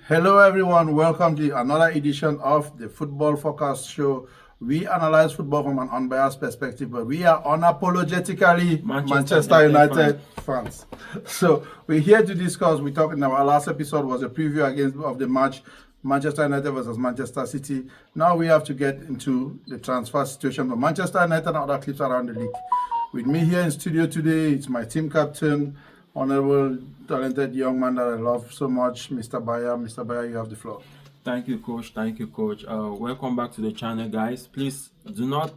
Hello, everyone. Welcome to another edition of the Football Focus Show. We analyze football from an unbiased perspective, but we are unapologetically Manchester United fans. So we're here to discuss. We talked in our last episode was a preview of the match Manchester United versus Manchester City. Now we have to get into the transfer situation for Manchester United and other clips around the league. With me here in studio today, it's my team captain, honorable, talented young man that I love so much, Mr. Baya. Mr. Baya, you have the floor. Thank you, Coach. Thank you, Coach. Welcome back to the channel, guys. Please do not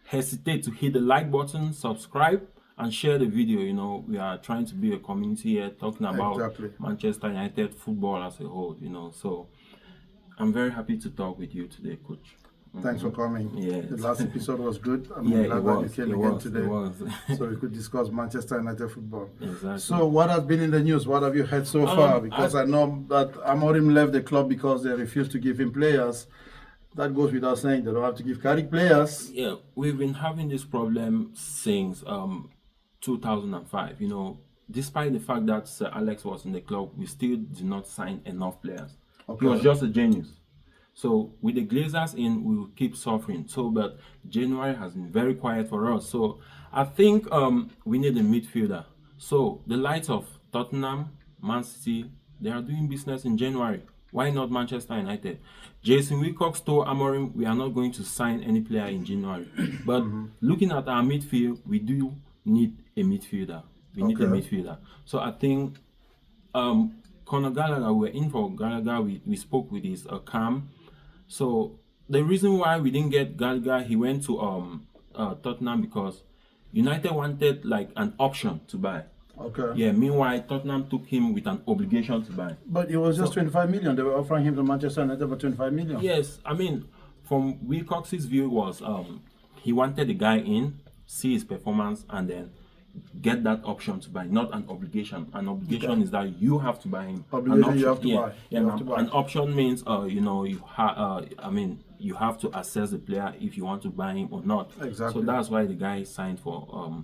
hesitate to hit the like button, subscribe, and share the video. You know, we are trying to be a community here talking about Manchester United football as a whole, you know. So I'm very happy to talk with you today, Coach. Thanks for coming. Yes. The last episode was good. I'm Yeah, glad it that was. you came It again was. today. It was. So we could discuss Manchester United football. Exactly. So what has been in the news? What have you heard so far? Because I know that Amorim left the club because they refused to give him players. That goes without saying. They don't have to give Carrick players. Yeah, we've been having this problem since 2005. You know, despite the fact that Sir Alex was in the club, we still did not sign enough players. Okay. He was just a genius. So with the Glazers in, we will keep suffering. So, but January has been very quiet for us. So I think we need a midfielder. So the likes of Tottenham, Man City, they are doing business in January. Why not Manchester United? Jason Wilcox told Amorim we are not going to sign any player in January. But looking at our midfield, we do need a midfielder. We need a midfielder. So I think Conor Gallagher, we're in for Gallagher. We spoke with his Cam. So the reason why we didn't get Gallagher, he went to Tottenham because United wanted like an option to buy. Okay. Yeah. Meanwhile, Tottenham took him with an obligation to buy. But it was just 25 million. They were offering him to Manchester United for 25 million. Yes. I mean, from Wilcox's view was he wanted the guy in, see his performance, and then get that option to buy, not an obligation. An obligation is that you have to buy him. Obligation you have to buy. Yeah, You have to buy. an option means you know, I mean, you have to assess the player if you want to buy him or not. Exactly. So that's why the guy signed for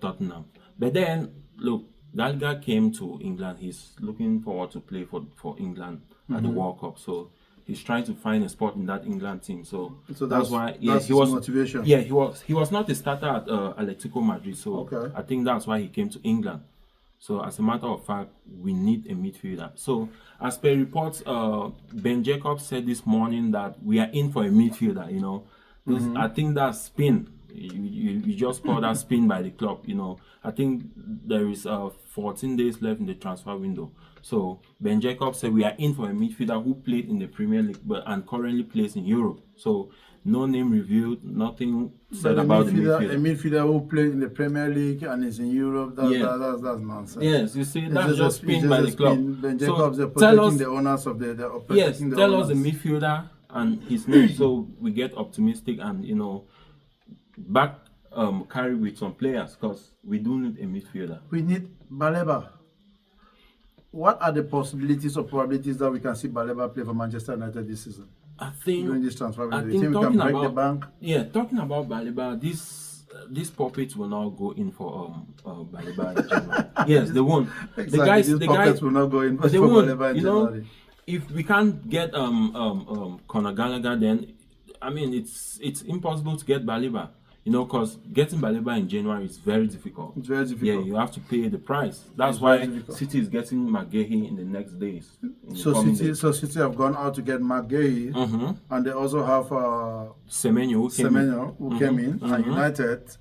Tottenham. But then look, Gallagher came to England. He's looking forward to play for England at the World Cup. So he's trying to find a spot in that England team. So that's why he was motivation. Yeah, he was not a starter at Atletico Madrid. So I think that's why he came to England. So as a matter of fact, we need a midfielder. So as per reports, Ben Jacobs said this morning that we are in for a midfielder. You know, I think that's spin. You just call that spin by the club. You know, I think there is 14 days left in the transfer window. So Ben Jacobs said we are in for a midfielder who played in the Premier League and currently plays in Europe. So no name revealed, nothing said about the midfielder. A midfielder who played in the Premier League and is in Europe, that's nonsense. Yes, you see, that's just spin by the club. Ben Jacobs, they're tell protecting us, the owners of the yes, tell us the midfielder and his name so we get optimistic and, you know, back carry with some players because we do need a midfielder. We need Baleba. What are the possibilities or probabilities that we can see Baleba play for Manchester United this season? I think during this transfer, I we think can break the bank. Yeah, talking about Baleba, these puppets will not go in for Baleba in January. Yes, they won't. Exactly. These puppets will not go in for Baleba in January. Know, if we can't get Conor Gallagher, then I mean it's impossible to get Baleba. You know, because getting Baleba in January is very difficult. It's very difficult. Yeah, you have to pay the price. That's why City is getting McGahey in the next days. So City have gone out to get McGahey, and they also have Semenyo who came in, and United.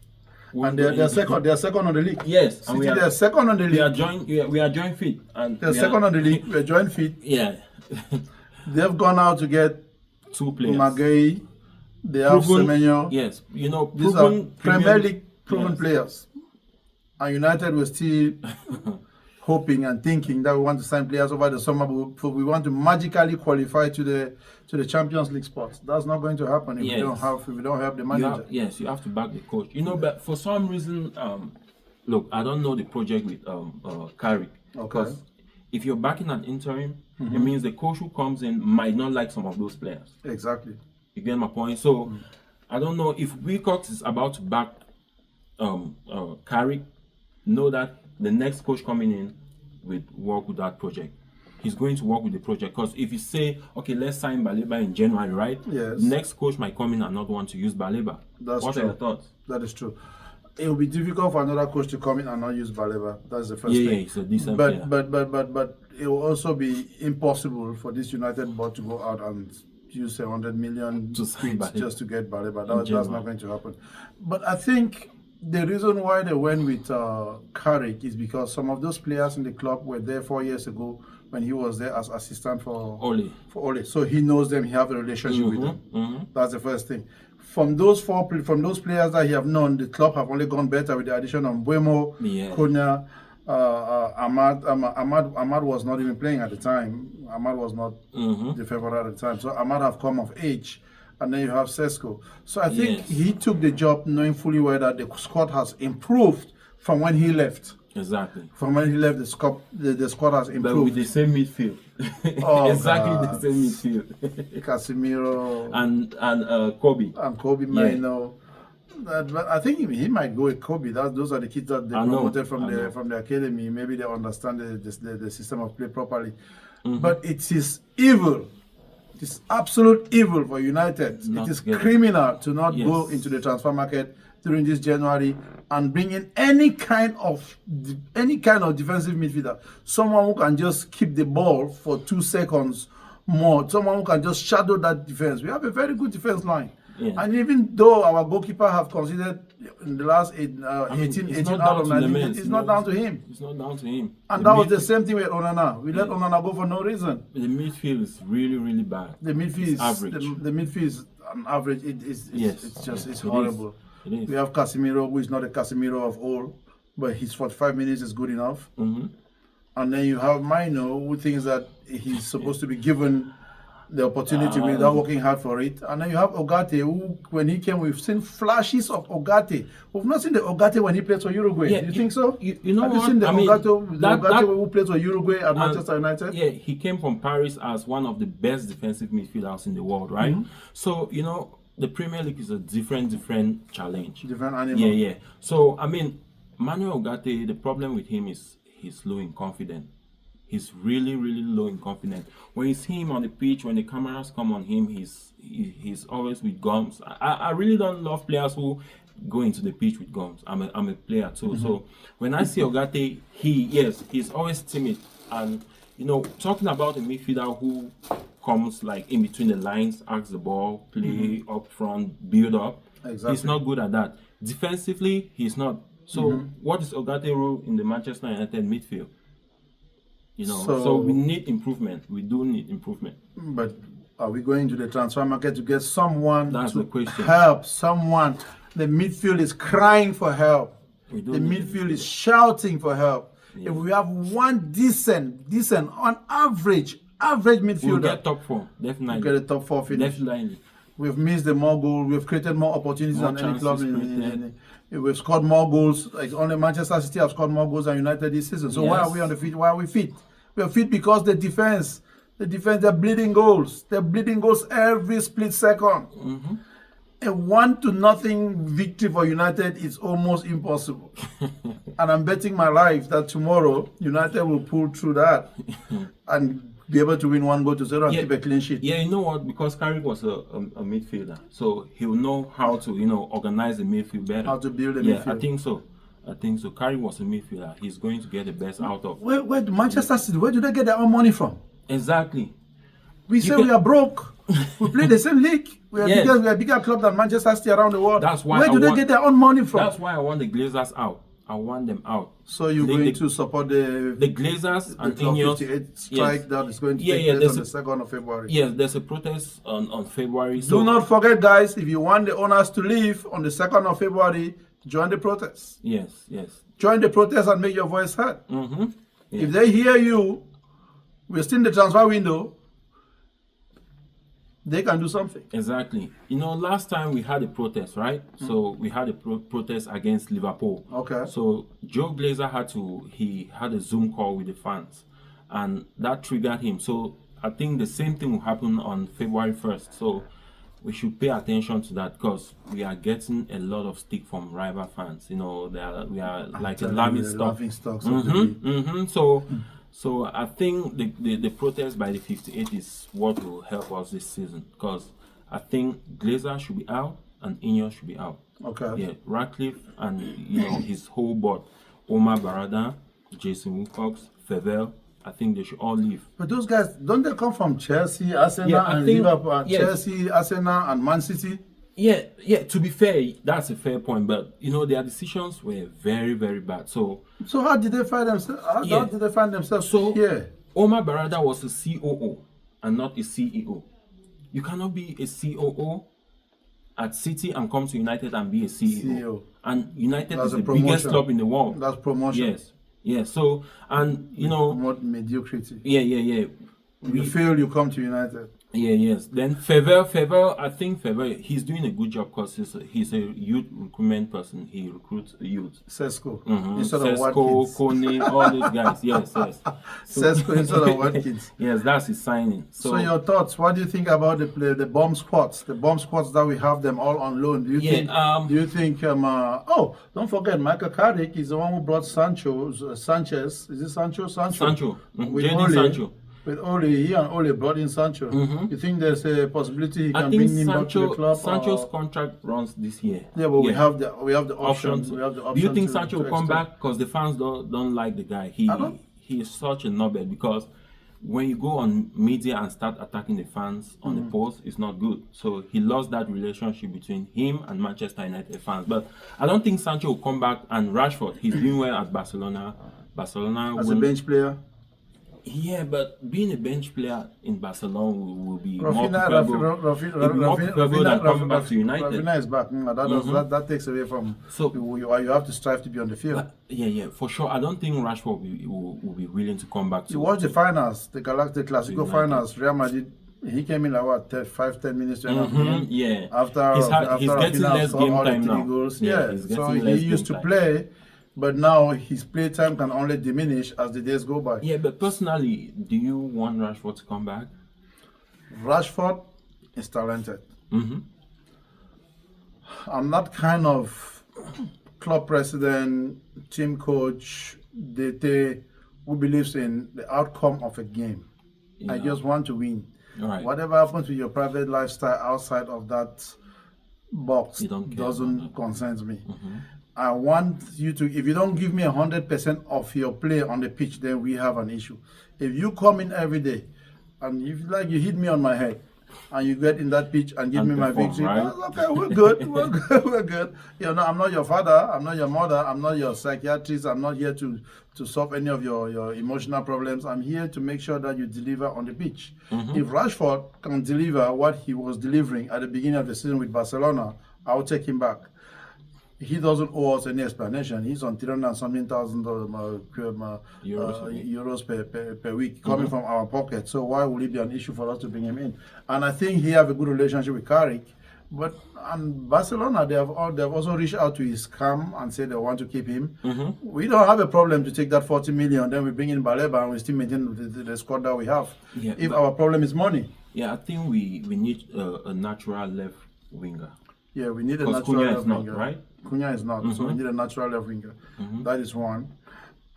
And they're second on the league. Yes, City, they're second on the league. We are joint fit, and they're second on the league. We're joint fit. Yeah, they've gone out to get 2 players. McGahey. They have Semenyo. Yes, you know, these are Premier League proven players. And United were still hoping and thinking that we want to sign players over the summer, but we want to magically qualify to the Champions League spots. That's not going to happen if we don't have the manager. You have to back the coach. You know, but for some reason, look, I don't know the project with Carrick. Because if you're backing an interim, it means the coach who comes in might not like some of those players. Exactly. You get my point? So I don't know if Wilcox is about to back Carrick, know that the next coach coming in will work with that project. he's going to work with the project. Because if you say, okay, let's sign Baleba in January, right? Yes. The next coach might come in and not want to use Baleba. That's what true. are your thoughts? That is true. It will be difficult for another coach to come in and not use Baleba. That's the first Yeah, thing. he's a decent but, player. but it will also be impossible for this United board to go out and use 100 million To sign quid Baleba. just to get Baleba. That's January. not going to happen. But I think the reason why they went with Carrick is because some of those players in the club were there 4 years ago when he was there as assistant for Ole. So he knows them. He have a relationship with them. That's the first thing. From those players that he have known, the club have only gone better with the addition of Mbeumo, Konya, Ahmad was not even playing at the time. Ahmad was not the favorite at the time. So Ahmad have come of age. And then you have Sesko. So I think he took the job knowing fully well that the squad has improved from when he left. Exactly. From when he left, the squad has improved. But with the same midfield. Exactly the same midfield. Casemiro and Kobe. And Kobe Maino. But I think he might go with Kobe. Those are the kids that they promoted from the academy. Maybe they understand the system of play properly. But it is evil. It is absolute evil for United. It is criminal to not go into the transfer market during this January and bring in any kind of defensive midfielder. Someone who can just keep the ball for 2 seconds more. Someone who can just shadow that defense. We have a very good defense line. Yeah. And even though our goalkeeper have considered in the last 18 out of 19, it's not down to him. It's not down to him. And that was the same thing with Onana. We let Onana go for no reason. The midfield is really, really bad. The midfield is average. The midfield is an average. It's horrible. It is. We have Casemiro, who is not a Casemiro of old, but his 45 minutes is good enough. And then you have Maino, who thinks that he's supposed to be given the opportunity without working hard for it. And then you have Ogate, who, when he came, we've seen flashes of Ogate. We've not seen the Ogate when he plays for Uruguay. Yeah, you think so? You know have what? you seen the Ogate who plays for Uruguay at and, Manchester United? Yeah, he came from Paris as one of the best defensive midfielders in the world, right? So, you know, the Premier League is a different challenge. Different animal. Yeah. So, I mean, Manuel Ogate, the problem with him is he's low in confidence. He's really, really low in confidence. When you see him on the pitch, when the cameras come on him, he's always with gums. I really don't love players who go into the pitch with gums. I'm a player too. So when I see Ogate, he's always timid. And you know, talking about a midfielder who comes like in between the lines, asks the ball, play up front, build up. Exactly. He's not good at that. Defensively, he's not. So what is Ogate's role in the Manchester United midfield? You know, so we need improvement. We do need improvement. But are we going to the transfer market to get someone to help? Someone. The midfield is crying for help. The midfield is shouting for help. Yeah. If we have one decent, on average midfielder, we'll get top 4, definitely. We'll get a top 4 finish. Definitely. We've missed the more goals. We've created more opportunities than any club. We've scored more goals. Like only Manchester City have scored more goals than United this season. So why are we on the feet? Why are we fit? We are fit because the defense, they're bleeding goals. They're bleeding goals every split second. A 1-0 victory for United is almost impossible. And I'm betting my life that tomorrow United will pull through that and be able to win 1-0 and keep a clean sheet. Yeah, you know what? Because Carrick was a midfielder, so he'll know how to, organize the midfield better. How to build the midfield. Yeah, I think so. Carrick was a midfielder. He's going to get the best out of. Where do Manchester City? Where do they get their own money from? Exactly. We are broke. We play the same league. We are a bigger club than Manchester City around the world. That's why. Where do they get their own money from? That's why I want the Glazers out. I want them out. So you're going to support the Glazers and Ineos 58 strike that is going to take place on the 2nd of February. Yes, there's a protest on February. Do not forget, guys, if you want the owners to leave on the 2nd of February, join the protest. Yes. Join the protest and make your voice heard. If they hear you, we're still in the transfer window, they can do something. Exactly. Last time we had a protest, right? So we had a protest against Liverpool. Okay. So Joe Glazer had a Zoom call with the fans, and that triggered him. So I think the same thing will happen on February 1st. So we should pay attention to that because we are getting a lot of stick from rival fans. We are like a laughing stock. So I think the protest by the 58 is what will help us this season, because I think Glazer should be out and Ineos should be out. Okay. Yeah, Ratcliffe and his whole board, Omar Barada, Jason Wilcox, Fevel, I think they should all leave. But those guys, don't they come from Chelsea, Arsenal, Yeah, I and think- Liverpool? yes. Chelsea, Arsenal, and Man City. Yeah. To be fair, that's a fair point, but their decisions were very, very bad. So How did they find themselves? How Yeah. did they find themselves So- here? Omar Barada was a COO and not a CEO. You cannot be a COO at City and come to United and be a CEO. CEO. And United That's is a the biggest promotion. club in the world. That's promotion. Yes. Yeah. So, and Promote mediocrity. yeah. You fail, you come to United. Yes. Then Fever, I think Fever, he's doing a good job because he's a youth recruitment person. He recruits youth. Sesko. Mhm. Instead of Sesko, Watkins. Kone, all those guys. Yes. Sesko instead of Watkins. Yes, that's his signing. So your thoughts? What do you think about the bomb squads? The bomb squads that we have them all on loan. Do you think? Do you think? Oh, don't forget, Michael Carrick is the one who brought Sanchez. Is it Sancho? Sancho. With Jadon Ole. Sancho. With Ole, he and Ole brought in Sancho. You think there's a possibility he I can think bring him back to the club? Sancho's or- contract runs this year. Yeah, but we have the option. Options. We have the option. Do you think to Sancho will come extend. back? Because the fans don't like the guy. He is such a knobhead, because when you go on media and start attacking the fans on the post, it's not good. So he lost that relationship between him and Manchester United fans. But I don't think Sancho will come back. And Rashford, he's doing well at Barcelona. Barcelona As a bench player? Yeah, but being a bench player in Barcelona will be more Rafinha preferable than coming back to United. Rafinha is back. That takes away from. So- you have to strive to be on the field. Yeah, for sure. I don't think Rashford will be willing to come back to. You watch the finals, the Clasico United. finals. Real Madrid. He came in like what 5-10 minutes to end of the game. Yeah. After he's getting Rafinha less scored game all the time 3 now. goals. Yeah, Yeah, he's so getting he less used to game time. play, but now his play time can only diminish as the days go by. Yeah, but personally, do you want Rashford to come back? Rashford is talented. Mm-hmm. I'm not kind of club president, team coach, DT, who believes in the outcome of a game. I Yeah. just want to win. All right. Whatever happens with your private lifestyle outside of that box You don't care doesn't about concern me. I want you to, if you don't give me 100% of your play on the pitch, then we have an issue. If you come in every day and if you hit me on my head and you get in that pitch and give And me my perform, victory, right? that's okay, we're good, we're good, we're good. I'm not your father, I'm not your mother, I'm not your psychiatrist, I'm not here to solve any of your emotional problems. I'm here to make sure that you deliver on the pitch. If Rashford can deliver what he was delivering at the beginning of the season with Barcelona, I'll take him back. He doesn't owe us any explanation. He's on 300 and something thousand euros per week coming from our pocket. So why would it be an issue for us to bring him in? And I think he have a good relationship with Carrick. And Barcelona, they have also reached out to his camp and said they want to keep him. We don't have a problem to take that 40 million. Then we bring in Baleba and we still maintain the squad that we have. Yeah, if but- our problem is money. Yeah, I think we need a natural left winger. Yeah, we need a Because natural Cunha left is not, winger. right? Cunha is not, so we need a natural left winger. That is one.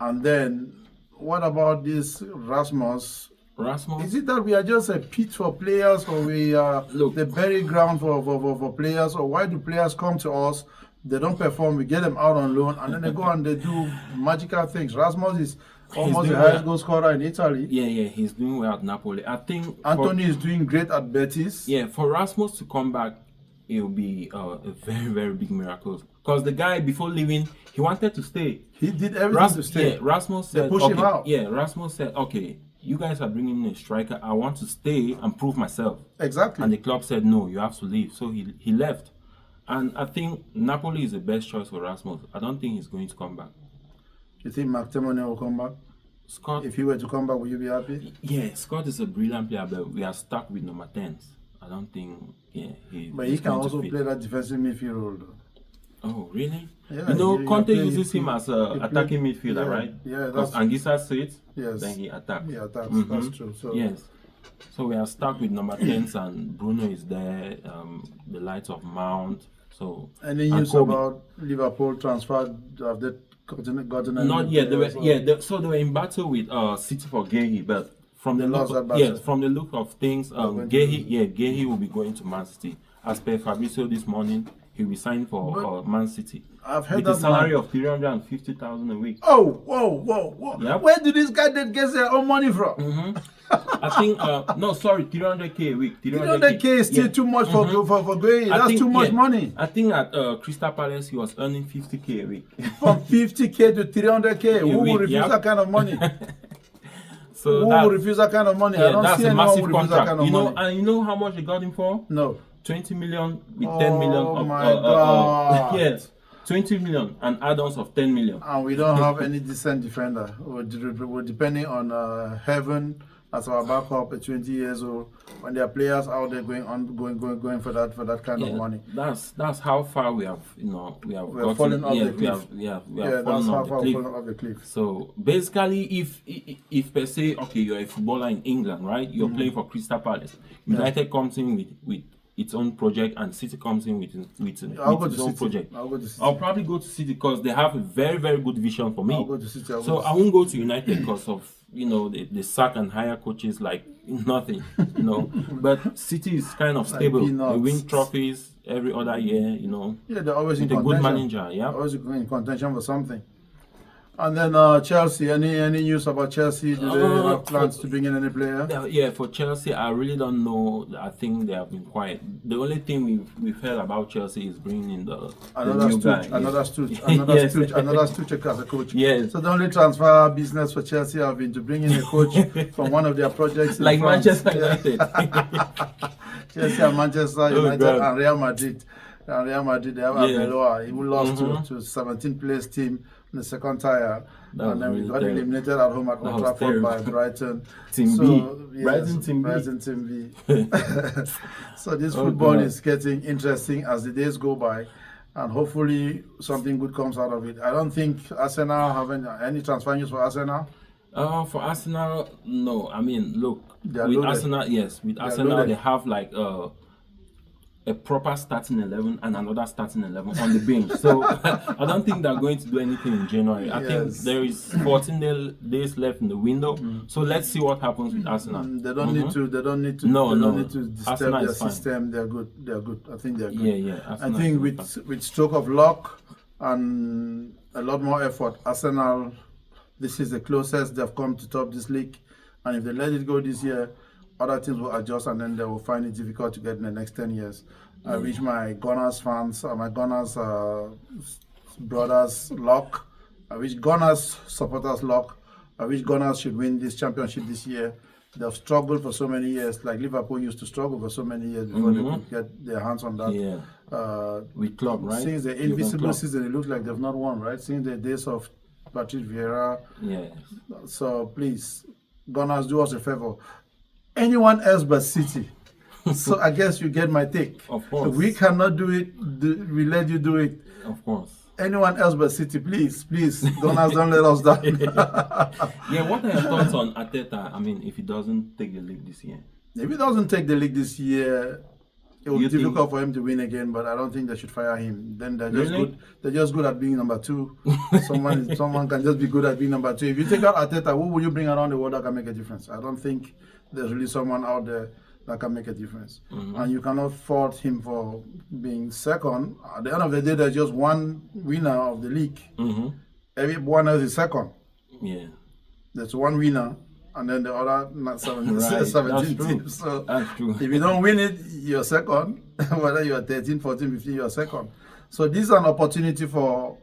And then, what about this Rasmus? Rasmus? Is it that we are just a pit for players, or we are Look. the burying ground for players, or why do players come to us? They don't perform, we get them out on loan, and then they go and they do magical things. Rasmus is almost the doing highest well. goal scorer in Italy. Yeah, he's doing well at Napoli. I think Anthony is doing great at Betis. for Rasmus to come back, it will be a very, very big miracle. Because the guy, before leaving, he wanted to stay. He did everything to stay. Yeah, Rasmus They said, push okay, him out. Yeah, Rasmus said, okay, you guys are bringing in a striker. I want to stay and prove myself. Exactly. And the club said, no, you have to leave. So he left. And I think Napoli is the best choice for Rasmus. I don't think he's going to come back. You think McTominay will come back? Scott, If he were to come back, will you be happy? yeah, Scott is a brilliant player, but we are stuck with number 10s. I don't think, But he he's can going to also fit. play that defensive midfield role. Though. Oh, really? Yeah, Conte play- uses him as a he attacking play- midfielder, yeah, right? yeah, Because that's- Anguissa sits, Yes. then he attacks. Yeah, that's true. So Yes. So we are stuck with number 10s, and Bruno is there, the likes of Mount. So any and news Kobe. about Liverpool transfer? Have they Not yet. They were, so they were in battle with City for Gehi, but from the lost look, that battle. from the look of things, Gehi will be going to Man City. As per Fabrizio this morning, he will sign for Man City. I've heard with that a salary of 350,000 a week. Oh, whoa! Yep. Where did this guy that gets their own money from? I think no, sorry, 300k a week. 300k is still too much for going. That's too much money. I think at Crystal Palace he was earning 50k a week. From 50k to 300k, who will refuse that kind of money? So who will refuse that kind of money? I don't see anyone who will refuse that kind of money. And you know how much they got him for? No. 20 million with 10 million. Oh my God. Yes. 20 million and add-ons of 10 million. And we don't have any decent defender. We're depending on Heaven as our backup at 20 years old. When there are players out there going for that kind of money. That's how far we have fallen off the cliff. We have fallen off the cliff. So basically, if per se, okay, you're a footballer in England, right? You're playing for Crystal Palace. United comes in with its own project, and City comes in with its own project. I'll probably go to City because they have a very, very good vision for me. I'll go to City. I won't go to United because of they sack and hire coaches like nothing, But City is kind of stable. They win trophies every other year, Yeah, they're always with in a contention. good manager. Yeah, always in contention for something. And then Chelsea, any news about Chelsea? Do they have plans to bring in any player? Yeah, for Chelsea, I really don't know. I think they have been quiet. The only thing we've heard about Chelsea is bringing in the new guy. Another Stooge as a coach. Yes. So the only transfer business for Chelsea have been to bring in a coach from one of their projects like in France. Manchester United. Chelsea and Manchester United and Real Madrid. And Real Madrid, they have Arbeloa. He lost to 17th place team in the second tier, and then we got eliminated at home at Old Trafford by Brighton. Brighton Team B. So this football is getting interesting as the days go by, and hopefully something good comes out of it. I don't think Arsenal have any transfer news for Arsenal. For Arsenal, no. I mean, look, with Arsenal, they have like a proper starting 11 and another starting 11 on the bench. So I don't think they're going to do anything in January. I think there is 14 days left in the window. So let's see what happens with Arsenal. They don't need to. They don't need to disturb their system. They're good. I think they're good. Yeah. I think with stroke of luck and a lot more effort, Arsenal, this is the closest they've come to top this league. And if they let it go this year, other teams will adjust, and then they will find it difficult to get in the next 10 years. I wish my Gunners fans, my Gunners brothers luck. I wish Gunners supporters luck. I wish Gunners should win this championship this year. They've struggled for so many years, like Liverpool used to struggle for so many years before they could get their hands on that. Yeah. With Klopp, right? Since the invisible season, it looks like they've not won, right? Since the days of Patrick Vieira. Yeah. So please, Gunners, do us a favor. Anyone else but City. So I guess you get my take. Of course. We cannot do it. We let you do it. Of course. Anyone else but City, please, don't let us down. Yeah, what are your thoughts on Arteta? I mean, if he doesn't take the league this year. If he doesn't take the league this year, it will be difficult for him to win again, but I don't think they should fire him. Then they're just good. They're just good at being number two. Someone can just be good at being number two. If you take out Arteta, who will you bring around the world that can make a difference? I don't think there's really someone out there that can make a difference. And you cannot fault him for being second. At the end of the day, there's just one winner of the league. Everyone else is second. Yeah. There's one winner, and then the other 17 teams. So that's true. If you don't win it, you're second. Whether you're 13, 14, 15, you're second. So this is an opportunity for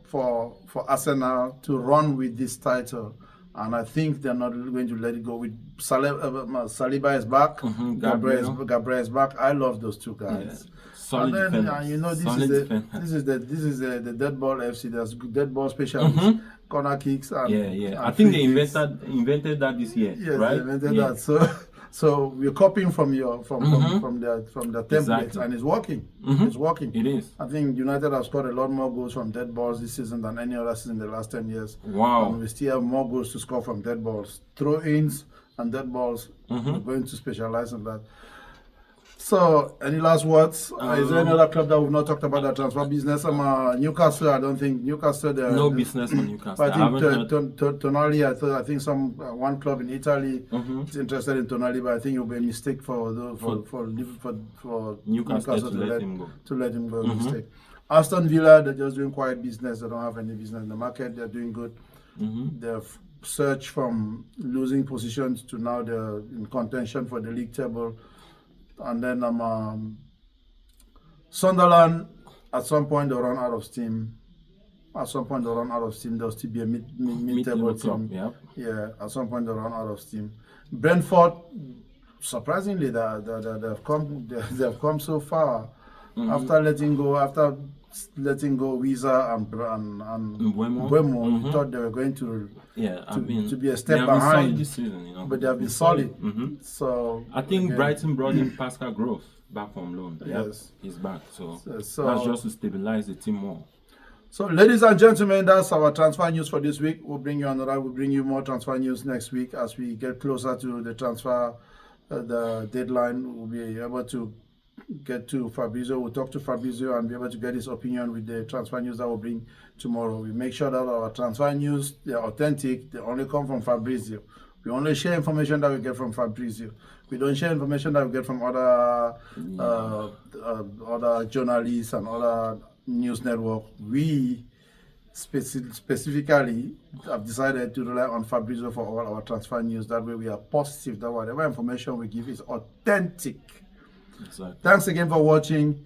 Arsenal to run with this title. And I think they're not going to let it go. With Saliba is back, Gabriel is back. I love those two guys. Yeah. Solid defenders. This is the dead ball FC. There's dead ball specialists, corner kicks. And, I think they invented that this year. Yes, right? they invented that. So we're copying from their template, exactly. And it's working. It's working. It is. I think United have scored a lot more goals from dead balls this season than any other season in the last 10 years. Wow. And we still have more goals to score from dead balls. Throw-ins and dead balls. We're going to specialize in that. So, any last words? Is there any other club that we've not talked about the transfer business? Newcastle, I don't think Newcastle. No business for Newcastle. I I haven't heard. think Tonali. I think some one club in Italy is interested in Tonali, but I think it will be a mistake for Newcastle to let him go. To let him go, mistake. Aston Villa, they're just doing quiet business. They don't have any business in the market. They're doing good. They've surged from losing positions to now they're in contention for the league table. And then Sunderland, at some point they'll run out of steam. At some point they'll run out of steam. They'll still be a mid-table team. Yeah, at some point they'll run out of steam. Brentford, surprisingly, they've come so far after letting go Wiza and Mbeumo. We thought they were going to be a step behind this season, but they have been solid. So I think Brighton brought in Pascal Gross back from loan. Yes, he's back. So that's just to stabilize the team more. So, ladies and gentlemen, that's our transfer news for this week. We'll bring you more transfer news next week as we get closer to the transfer, the deadline. We'll be able to get to Fabrizio. We'll talk to Fabrizio and be able to get his opinion with the transfer news that we'll bring tomorrow. We make sure that our transfer news, they're authentic. They only come from Fabrizio. We only share information that we get from Fabrizio. We don't share information that we get from other journalists and other news network. We specifically have decided to rely on Fabrizio for all our transfer news. That way we are positive that whatever information we give is authentic. Exactly. Thanks again for watching.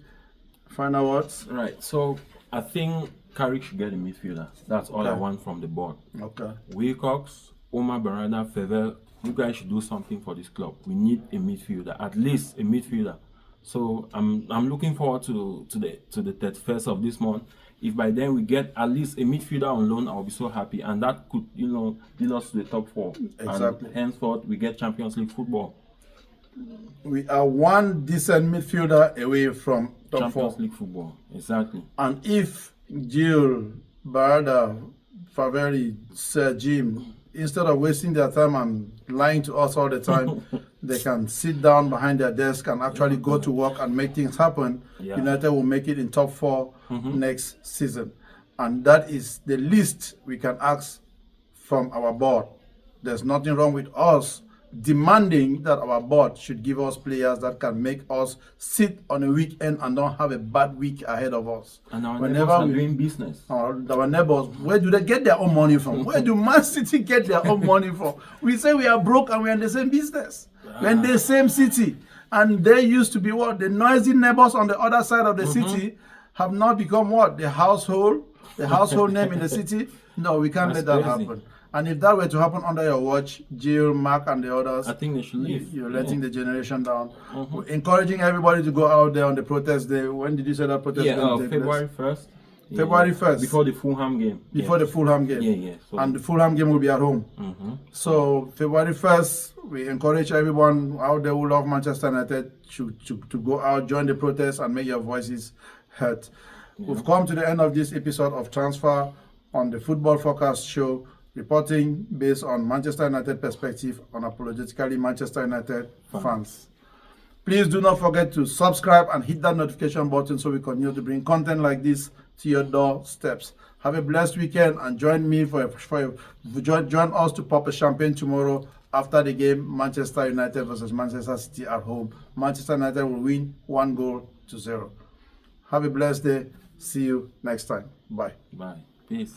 Final words? Right. So I think Carrick should get a midfielder. That's all I want from the board. Okay. Wilcox, Omar Barada, Fevel, you guys should do something for this club. We need a midfielder, at least a midfielder. So I'm looking forward to the 31st of this month. If by then we get at least a midfielder on loan, I'll be so happy, and that could lead us to the top 4. Exactly. And henceforth we get Champions League football. We are one decent midfielder away from top 4. Champions League football, exactly. And if Gil, Barada, Faveri, Sir Jim, instead of wasting their time and lying to us all the time, they can sit down behind their desk and actually go to work and make things happen. Yeah. United will make it in top 4 next season. And that is the least we can ask from our board. There's nothing wrong with us demanding that our board should give us players that can make us sit on a weekend and not have a bad week ahead of us. And our neighbors are doing business. Our neighbors, where do they get their own money from? Where do Man City get their own money from? We say we are broke and we're in the same business. We're in the same city. And they used to be what? The noisy neighbors on the other side of the city have now become what? The household name in the city. No, we can't let that happen. And if that were to happen under your watch, Jill, Mark, and the others, I think they should leave. You're letting the generation down. We're encouraging everybody to go out there on the protest day. When did you say that protest day? February 1st. February 1st. Before the Fulham game. Before the Fulham game. Yeah. So and the Fulham game will be at home. So February 1st, we encourage everyone out there who love Manchester United to go out, join the protest, and make your voices heard. We've come to the end of this episode of Transfer on the Football Forecast Show, reporting based on Manchester United perspective on apologetically Manchester United fans. Please do not forget to subscribe and hit that notification button so we continue to bring content like this to your doorsteps. Have a blessed weekend and join me join us to pop a champagne tomorrow after the game Manchester United versus Manchester City at home. Manchester United will win 1-0. Have a blessed day. See you next time. Bye. Bye. Peace.